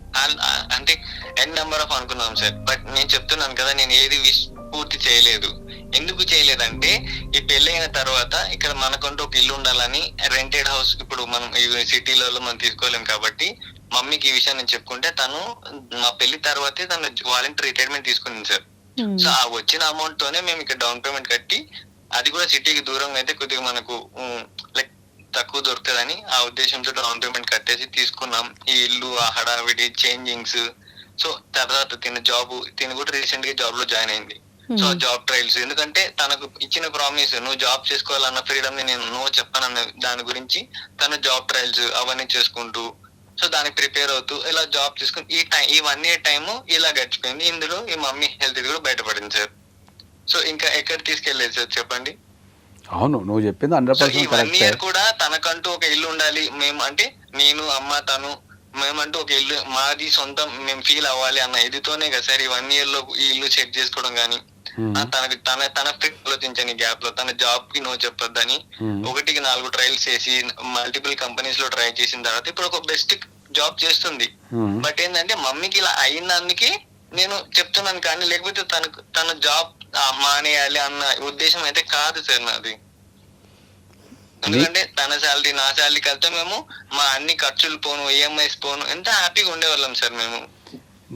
Speaker 4: అంటే ఎన్ నెంబర్ ఆఫ్ అనుకున్నాం సార్. బట్ నేను చెప్తున్నాను కదా, నేను ఏది పూర్తి చేయలేదు. ఎందుకు చేయలేదంటే ఈ పెళ్ళైన తర్వాత ఇక్కడ మనకంటూ ఒక ఇల్లు ఉండాలని రెంటెడ్ హౌస్ ఇప్పుడు మనం సిటీలలో మనం తీసుకోలేం కాబట్టి మమ్మీకి ఈ విషయం నేను చెప్పుకుంటే తను మా పెళ్లి తర్వాతే తను వాలంటీర్ రిటైర్మెంట్ తీసుకుంది సార్. సో ఆ వచ్చిన అమౌంట్ తోనే మేము ఇక్కడ డౌన్ పేమెంట్ కట్టి, అది కూడా సిటీకి దూరంగా అయితే కొద్దిగా మనకు లైక్ తక్కువ దొరుకుతుందని ఆ ఉద్దేశంతో డౌన్ పేమెంట్ కట్టేసి తీసుకున్నాం. ఈ ఇల్లు, ఆ హడావిడి, చేంజింగ్స్. సో తర్వాత తిని కూడా రీసెంట్ గా జాబ్ లో జాయిన్ అయింది. సో జాబ్ ట్రయల్స్, ఎందుకంటే తనకు ఇచ్చిన ప్రామిస్ నువ్వు జాబ్ చేసుకోవాలన్న ఫ్రీడమ్ ని నేను నో చెప్పానన్న దాని గురించి తను జాబ్ ట్రయల్స్ అవన్నీ చేసుకుంటూ, సో దానికి ప్రిపేర్ అవుతూ ఇలా జాబ్ చేసుకుని ఈ 1 year టైము ఇలా గడిచిపోయింది. ఇందులో ఈ మమ్మీ హెల్త్ ఇది కూడా బయటపడింది సార్. సో ఇంకా ఎక్కడ తీసుకెళ్లేదు సార్ చెప్పండి.
Speaker 2: అవును, నువ్వు చెప్పింది 100%
Speaker 4: ఈ 1 year కూడా తనకంటూ ఒక ఇల్లు ఉండాలి, మేము అంటే నేను అమ్మ తను మేమంటూ ఒక ఇల్లు మాది సొంతం మేము ఫీల్ అవ్వాలి అన్న ఇదితోనే కదా సార్ ఈ 1 year లో ఈ ఇల్లు సెట్ చేసుకోవడం. కానీ తన ఆలోచించని గ్యాప్ లో తన జాబ్ కి నో చెప్పొద్దని 1కి 4 ట్రయల్స్ చేసి మల్టిపుల్ కంపెనీస్ లో ట్రై చేసిన తర్వాత ఇప్పుడు ఒక బెస్ట్ జాబ్ చేస్తుంది. బట్ ఏంటంటే మమ్మీకి ఇలా అయినందుకే నేను చెప్తున్నాను, కానీ లేకపోతే తన జాబ్ మానేయాలి అన్న ఉద్దేశం అయితే కాదు సార్ నాది. ఎందుకంటే తన శాలరీ నా శాలరీ కలితే మేము మా అన్ని ఖర్చులు పోను, ఈఎంఐస్ పోను, ఎంత హ్యాపీగా ఉండేవాళ్ళం సార్ మేము.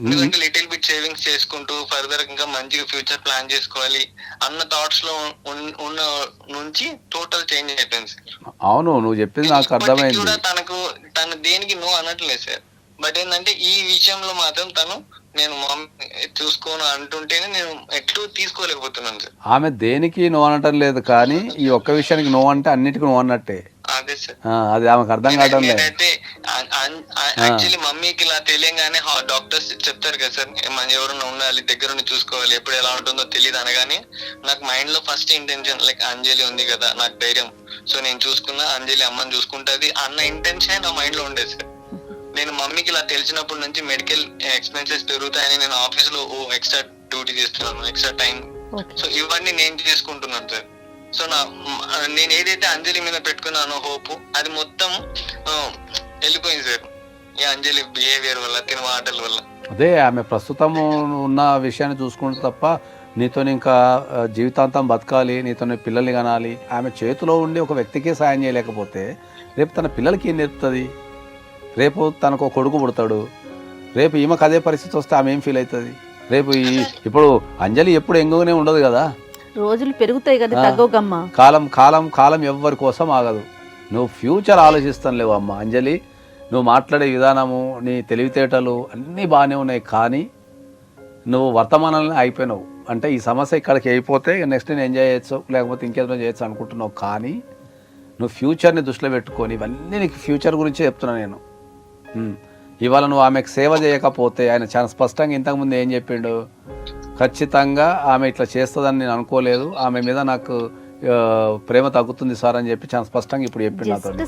Speaker 4: ఎందుకంటే లిటిల్ బిట్ సేవింగ్స్ చేసుకుంటూ ఫర్దర్ ఇంకా మంచిగా ఫ్యూచర్ ప్లాన్ చేసుకోవాలి అన్న థాట్స్ లో ఉన్న నుంచి టోటల్ చేంజ్ అయిపోయింది సార్.
Speaker 2: అవును, నువ్వు చెప్పింది నాకు అర్థమైంది.
Speaker 4: కూడా తను దేనికి నో అనట్లేదు సార్. బట్ ఏంటంటే ఈ విషయంలో మాత్రం తను నేను మమ్మీ చూసుకోను అంటుంటేనే నేను ఎట్లు తీసుకోలేకపోతున్నాను సార్.
Speaker 2: ఆమె దేనికి నో అనటం లేదు, కానీ ఈ ఒక్క విషయానికి నో అంటే అన్నిటికీ నో అన్నట్టే.
Speaker 4: అదే సార్,
Speaker 2: అది ఆమెకు అర్థం కావడం లేదు.
Speaker 4: నేనైతే యాక్చువల్లీ మమ్మీకి ఇలా తెలియగానే డాక్టర్స్ చెప్తారు కదా సార్, ఎవరైనా ఉండాలి దగ్గరుండి చూసుకోవాలి, ఎప్పుడు ఎలా ఉంటుందో తెలియదు అనగానే నాకు మైండ్ లో ఫస్ట్ ఇంటెన్షన్ లైక్ అంజలి ఉంది కదా నాకు ధైర్యం, సో నేను చూసుకున్నా అంజలి అమ్మని చూసుకుంటది అన్న ఇంటెన్షన్ నా మైండ్ లో ఉండేది సార్. నేను మమ్మీకి ఇలా తెలిసినప్పటి నుంచి మెడికల్ ఎక్స్పెన్సెస్ పెరుగుతాయని నేను ఆఫీస్ లో ఎక్స్ట్రా డ్యూటీ చేస్తున్నాను, ఎక్స్ట్రా టైం, సో ఇవన్నీ నేను చేసుకుంటున్నాను సార్. సో నేను ఏదైతే అంజలి మీద పెట్టుకున్నానో హోప్ అది మొత్తం వెళ్ళిపోయింది సార్ ఈ అంజలి బిహేవియర్ వల్ల, తిన మాటల వల్ల.
Speaker 2: అదే ఆమె ప్రస్తుతం ఉన్న విషయాన్ని చూసుకుంటే తప్ప నీతో ఇంకా జీవితాంతం బతకాలి, నీతో పిల్లల్ని కనాలి, ఆమె చేతిలో ఉండి ఒక వ్యక్తికే సాయం చేయలేకపోతే రేపు తన పిల్లలకి ఏం నేర్పుతుంది? రేపు తనకు ఒక కొడుకు పుడతాడు, రేపు ఈమెకు అదే పరిస్థితి వస్తే ఆమె ఏం ఫీల్ అవుతుంది? రేపు ఇప్పుడు అంజలి ఎప్పుడు ఎంగుగానే ఉండదు కదా,
Speaker 3: రోజులు పెరుగుతాయి కదా, తగ్గోగమ్మ.
Speaker 2: కాలం కాలం కాలం ఎవ్వరి కోసం ఆగదు. నువ్వు ఫ్యూచర్ ఆలోచిస్తాను లేవు అమ్మ అంజలి, నువ్వు మాట్లాడే విధానము, నీ తెలివితేటలు అన్నీ బాగానే ఉన్నాయి, కానీ నువ్వు వర్తమానంలో అయిపోయినావు. అంటే ఈ సమస్య ఇక్కడికి అయిపోతే నెక్స్ట్ నేను ఎంజాయ్ చేయొచ్చు, లేకపోతే ఇంకేదో చేయొచ్చు అనుకుంటున్నావు, కానీ నువ్వు ఫ్యూచర్ని దృష్టిలో పెట్టుకొని ఇవన్నీ నీకు ఫ్యూచర్ గురించే చెప్తున్నా నేను. ఇవాళ నువ్వు ఆమెకు సేవ చేయకపోతే, ఆయన చాలా స్పష్టంగా ఇంతకుముందు ఏం చెప్పిండు, ఖచ్చితంగా ఆమె ఇట్లా చేస్తుందని నేను అనుకోలేదు, ఆమె మీద నాకు ప్రేమ తగ్గుతుంది సార్ అని చెప్పి చాలా స్పష్టంగా ఇప్పుడు చెప్పిండు. నాతో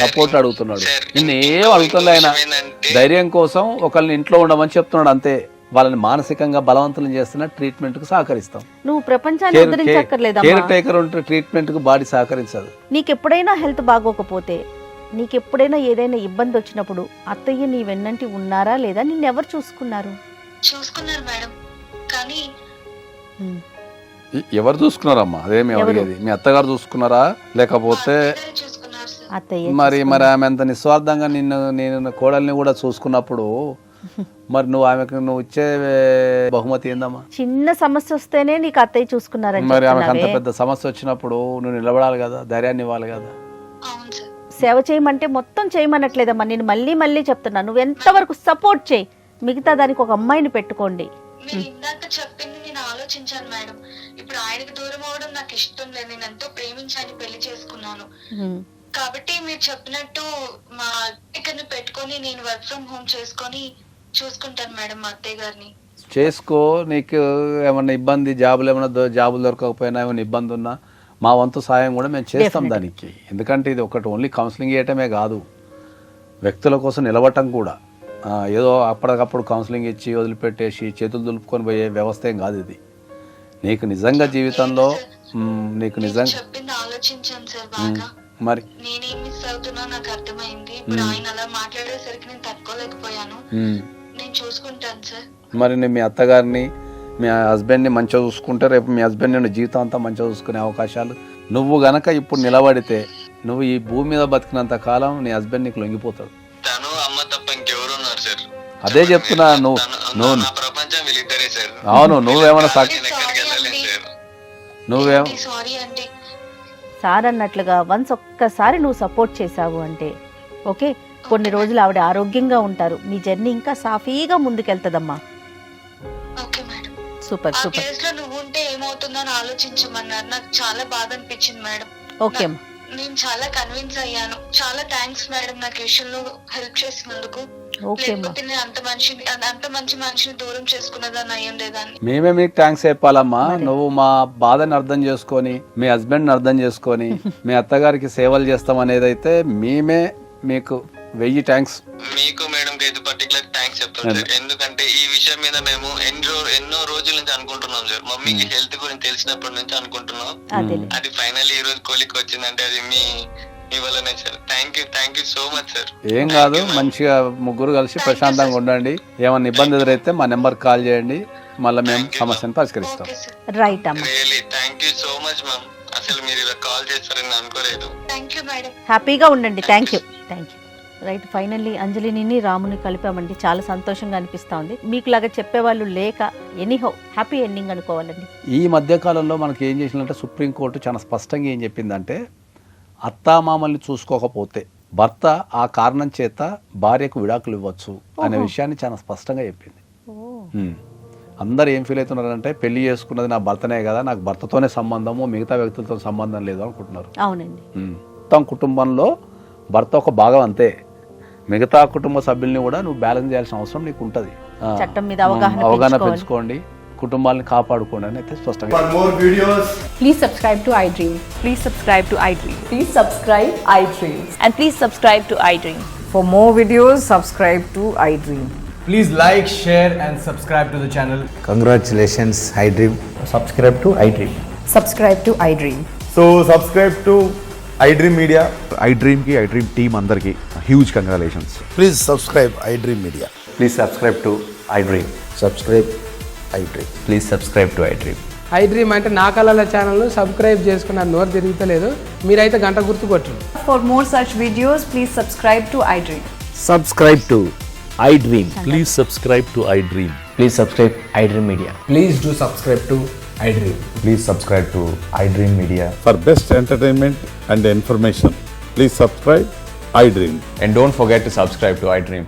Speaker 2: సపోర్ట్ అడుగుతున్నాడు, నిన్ను ఏం అడుగుతుంది, ఆయన ధైర్యం కోసం ఒకళ్ళని ఇంట్లో ఉండమని చెప్తున్నాడు అంతే. వాళ్ళని మానసికంగా బలవంతులను చేస్తున్న ట్రీట్మెంట్ కు సహకరిస్తాం.
Speaker 3: నువ్వు ప్రపంచాన్ని ఉద్ధరించక్కర్లేదా?
Speaker 2: కేర్ టేకర్ ఉంటే ట్రీట్మెంట్ కు బాడీ సహకరించదు.
Speaker 3: నీకు ఎప్పుడైనా హెల్త్ బాగోకపోతే, నీకు ఎప్పుడైనా ఏదైనా ఇబ్బంది వచ్చినప్పుడు అత్తయ్య నీ వెన్నంటి ఉన్నారా లేదా? నిన్ను ఎవరు చూసుకున్నారు?
Speaker 1: చూసుకున్నారు మేడం, కానీ
Speaker 2: ఎవరు చూసుకున్నారమ్మా? అదేమి అడిగేది, మీ అత్తగారు చూసుకున్నారా లేకపోతే
Speaker 3: అత్తయ్య?
Speaker 2: మరి ఆమె అంత నిస్వార్థంగా నేను కోడల్ని కూడా చూసుకున్నప్పుడు మరి నువ్వు ఆమెకు నువ్వు ఇచ్చే బహుమతి ఏందమ్మా?
Speaker 3: చిన్న సమస్య వస్తేనే నీకు అత్తయ్య చూసుకున్నారని.
Speaker 2: మరి ఆమెకు అంత పెద్ద సమస్య వచ్చినప్పుడు నువ్వు నిలబడాలి కదా, ధైర్యాన్ని ఇవ్వాలి కదా.
Speaker 3: సేవ చేయమంటే మొత్తం చేయమనట్లేదమ్మా, నేను మళ్ళీ మళ్ళీ చెప్తున్నా, నువ్వు ఎంతవరకు సపోర్ట్ చేయి, మిగతా దానికి ఒక అమ్మాయిని పెట్టుకోండి.
Speaker 1: నేను ఇందాక చెప్పింది నేను ఆలోచించాను మేడం. ఇప్పుడు ఆయనకి దూరం అవడం నాకు ఇష్టం లేదు, నేను ఎంతో ప్రేమించాను, పెళ్లి చేసుకున్నాను. కాబట్టి మీరు చెప్పినట్టు మా ఇక్కడ పెట్టుకొని నేను వర్క్ ఫ్రమ్ హోమ్ చేసుకొని చూసుకుంటాను మేడం మా అత్తయ్య గారిని.
Speaker 2: చేసుకో, నీకు ఏమన్నా ఇబ్బంది, జాబులు దొరకకపోయినా ఏమైనా ఇబ్బంది ఉన్నా మా వంతు సాయం కూడా మేము చేస్తాం దానికి. ఎందుకంటే ఇది ఒకటి ఓన్లీ కౌన్సిలింగ్ చేయటమే కాదు, వ్యక్తుల కోసం నిలబడటం కూడా. ఏదో అప్పటికప్పుడు కౌన్సిలింగ్ ఇచ్చి వదిలిపెట్టేసి చేతులు దులుపుకొని పోయే వ్యవస్థ ఏం కాదు ఇది. నీకు నిజంగా జీవితంలో నీకు నిజంగా
Speaker 1: చెప్పింది ఆలోచించాను సార్ బాగా.
Speaker 2: మరి
Speaker 1: నేనేం మిస్ అవుతున్నా నాకు అర్థమైంది. ఇప్పుడు ఆయన అలా మాట్లాడేసరికి నేను తట్టుకోలేకపోయాను. నేను చూసుకుంటాను సార్.
Speaker 2: మరి నేను మీ అత్తగారిని, మీ హస్బెండ్ని మంచిగా చూసుకుంటే రేపు మీ హస్బెండ్ నేను జీవితం అంతా మంచిగా చూసుకునే అవకాశాలు. నువ్వు గనక ఇప్పుడు నిలబడితే నువ్వు ఈ భూమి మీద బతికినంత కాలం నీ హస్బెండ్ నీకు లొంగిపోతాడు.
Speaker 4: తను అమ్మ తప్ప ఇంకెవరు ఉన్నారు సార్?
Speaker 2: అదే చెప్తున్నా. నువ్వు
Speaker 4: నా ప్రపంచం వీళ్ళిద్దరే సార్.
Speaker 2: అవును, నువ్వేమైనా నువ్వేమో
Speaker 1: సారీ అంటే
Speaker 3: సార్ అన్నట్లుగా వన్స్ ఒక్కసారి నువ్వు సపోర్ట్ చేసావు అంటే ఓకే, కొన్ని రోజులు ఆవిడ ఆరోగ్యంగా ఉంటారు, మీ జర్నీ ఇంకా సాఫీగా ముందుకెళ్తదమ్మా.
Speaker 1: Okay madam.
Speaker 3: సూపర్
Speaker 1: ఆ
Speaker 3: సూపర్.
Speaker 1: కేసులో నువ్వు ఉంటే ఏమవుతుందో అని ఆలోచించమన్నారు. నాకు చాలా బాధ అనిపించింది మేడం.
Speaker 3: ఓకే అమ్మా.
Speaker 1: నేను చాలా కన్విన్స్ అయ్యాను. చాలా థ్యాంక్స్ మేడం నాకు ఈ విషయంలో హెల్ప్ చేసినందుకు.
Speaker 3: ఓకే అమ్మా.
Speaker 1: లేకపోతే నేను అంత మంచి మనిషిని దూరం చేసుకున్నదాన్ని అయ్యం లేదాన్ని.
Speaker 2: మేమే మీకు థ్యాంక్స్ చెప్పాలమ్మా. నువ్వు మా బాధని అర్థం చేసుకొని, మీ హస్బెండ్ని అర్థం చేసుకొని, మీ అత్తగారికి సేవలు చేస్తాం అనేది అయితే మేమే మీకు 1000 థ్యాంక్స్.
Speaker 4: మీకు మేడం కి అయితే పర్టికులర్ థ్యాంక్స్ చెప్తాను సార్. ఎందుకంటే ఈ విషయం మీద మేము ఎన్నో రోజుల నుంచి అనుకుంటున్నాం సార్. మమ్మీకి హెల్త్ గురించి తెలిసినప్పటి నుంచి అనుకుంటున్నాం. అది ఫైనల్లీ ఈ రోజు కోలికి వచ్చిందంటే అది మీ వల్లనే sir. Thank you so much sir.
Speaker 2: ఏం కాదు, మంచిగా ముగ్గురు కలిసి ప్రశాంతంగా ఉండండి. ఏమన్నా ఇబ్బంది ఎదురైతే మా నెంబర్ కాల్ చేయండి, మళ్ళీ మేము సమస్యను పరిష్కరిస్తాం.
Speaker 3: రైట్ అమ్మా.
Speaker 4: Really thank you so much ma'am. అసలు మీరు ఇలా కాల్ చేస్తారని అనుకోలేదు.
Speaker 1: Thank you madam.
Speaker 3: హ్యాపీగా ఉండండి. Thank you. రైట్, ఫైనల్లీ అంజలిని రాముని కలిపామండి. చాలా సంతోషంగా అనిపిస్తూ ఉంది. మీకు లాగా చెప్పేవాళ్ళు లేక ఎనీహౌ హ్యాపీ ఎండింగ్ అనుకోవాలండి.
Speaker 2: ఈ మధ్యకాలంలో మనకి ఏం చేసిందంటే సుప్రీంకోర్టు చాలా స్పష్టంగా ఏం చెప్పిందంటే, అత్తామామల్ని చూసుకోకపోతే భర్త ఆ కారణం చేత భార్యకు విడాకులు ఇవ్వచ్చు అనే విషయాన్ని చాలా స్పష్టంగా చెప్పింది. అందరు ఏం ఫీల్ అవుతున్నారంటే, పెళ్లి చేసుకున్నది నా భర్తనే కదా, నాకు భర్తతోనే సంబంధము, మిగతా వ్యక్తులతో సంబంధం లేదు అనుకుంటున్నారు.
Speaker 3: అవునండి.
Speaker 2: మొత్తం కుటుంబంలో భర్త ఒక భాగం అంతే, మిగతా కుటుంబ సభ్యుల్ని కూడా నువ్వు బ్యాలెన్స్ చేయాల్సిన అవసరం నీకు ఉంటుంది.
Speaker 3: చట్టం మీద అవగాహన
Speaker 2: పెంచుకోండి, కుటుంబాన్ని కాపాడుకోండి అని అయితే స్పష్టంగా.
Speaker 5: For more videos,
Speaker 6: please subscribe to iDream.
Speaker 7: Please subscribe to iDream.
Speaker 6: Please subscribe iDream.
Speaker 7: And please subscribe to iDream.
Speaker 6: For more videos, subscribe to iDream.
Speaker 5: please like, share and subscribe to the channel.
Speaker 8: Congratulations, iDream. Subscribe to iDream.
Speaker 6: Subscribe to iDream.
Speaker 5: So subscribe to iDream Media.
Speaker 9: iDream team అందరికి huge congratulations.
Speaker 8: Please subscribe iDream Media.
Speaker 9: Please subscribe to iDream.
Speaker 8: Subscribe iDream.
Speaker 9: Please subscribe to iDream.
Speaker 10: iDream అంటే నా కళల ఛానల్ను subscribe చేసుకున్న నోరు తిరుగుతలేదు, మీరైతే గంట గుర్తు కొట్టండి.
Speaker 7: For more such videos, please subscribe to iDream.
Speaker 8: Subscribe to iDream.
Speaker 9: Please subscribe to iDream.
Speaker 8: Please subscribe iDream Media.
Speaker 5: Please do subscribe to iDream.
Speaker 9: Please subscribe to iDream Media.
Speaker 11: For best entertainment and information, please subscribe iDream.
Speaker 9: And don't forget to subscribe to iDream.